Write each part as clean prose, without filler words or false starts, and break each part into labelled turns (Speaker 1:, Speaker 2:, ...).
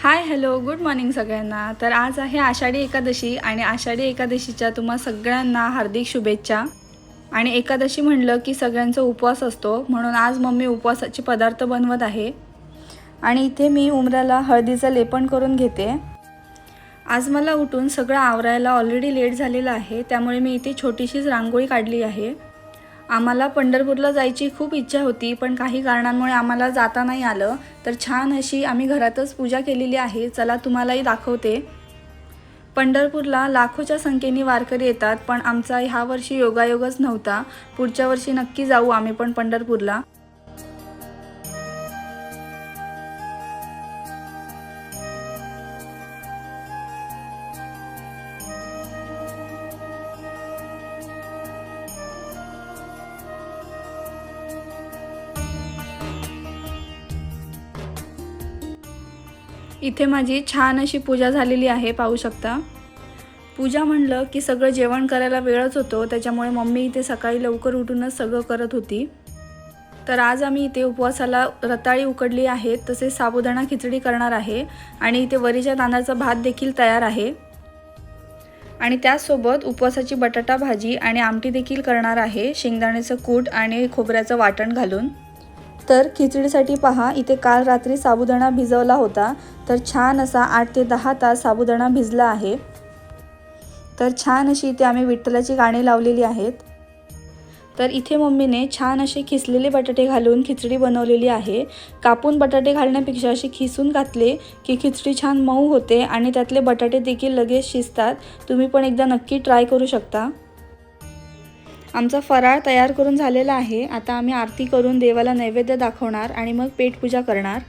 Speaker 1: Hi hello good morning सगळ्यांना। तर आज आहे आषाढी एकादशी आणि आषाढी एकादशीच्या तुम्हा सगळ्यांना हार्दिक शुभेच्छा। आणि एकादशी म्हणलं की सगळ्यांचा उपवास असतो, म्हणून आज मम्मी उपवासाचे पदार्थ बनवत आहे। आणि इथे मी उमराला हळदीचं लेपन करून घेते। आज मला उठून सगळं आवरायला ऑलरेडी लेट झालेला आहे, त्यामुळे मी इथे छोटीशीच रांगोळी काढली आहे। आम्हाला पंढरपूरला जायची खूप इच्छा होती, पण काही कारणांमुळे आम्हाला जाता नाही आलं। तर छान अशी आम्ही घरातच पूजा केलेली आहे, चला तुम्हालाही दाखवते। पंढरपूरला लाखोच्या संख्येने वारकरी येतात, पण आमचा ह्या वर्षी योगायोगच नव्हता। पुढच्या वर्षी नक्की जाऊ आम्ही पण पंढरपूरला। इथे माझी छान अशी पूजा झालेली आहे, पाहू शकता। पूजा म्हणलं की सगळं जेवण करायला वेळच होतो, त्याच्यामुळे मम्मी इथे सकाळी लवकर उठूनच सगळं करत होती। तर आज आम्ही इथे उपवासाला रताळी उकडली आहे, तसेच साबुदाणा खिचडी करणार आहे आणि इथे वरीच्या तांदळाचा भात देखील तयार आहे। आणि त्यासोबत उपवासाची बटाटा भाजी आणि आमटी देखील करणार आहे, शेंगदाण्याचं कूट आणि खोबऱ्याचं वाटण घालून। तर खिचडीसाठी पहा, इथे काल रात्री साबुदाणा भिजवला होता, तर छान असा 8 ते 10 तास साबुदाणा भिजला आहे। तर छान अशी इथे आम्ही विठ्ठलाची गाणी लावलेली आहेत। तर इथे मम्मीने छान असे खिसलेले बटाटे घालून खिचडी बनवलेली आहे। कापून बटाटे घालण्यापेक्षा असे खिसून घातले की खिचडी छान मऊ होते आणि त्यातले बटाटे देखील लगेच शिजतात। तुम्ही पण एकदा नक्की ट्राय करू शकता। आमचा फराळ तयार करून झालेला आहे। आता आम्ही आरती करून देवाला नैवेद्य दाखवणार आणि मग पेटपूजा करणार।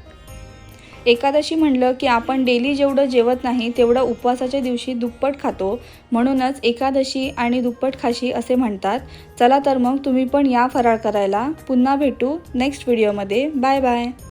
Speaker 1: एकादशी म्हणलं की आपण डेली जेवढं जेवत नाही तेवढं उपवासाच्या दिवशी दुप्पट खातो, म्हणूनच एकादशी आणि दुप्पट खाशी असे म्हणतात। चला तर मग तुम्ही पण या फराळ करायला। पुन्हा भेटू नेक्स्ट व्हिडिओमध्ये। Bye bye.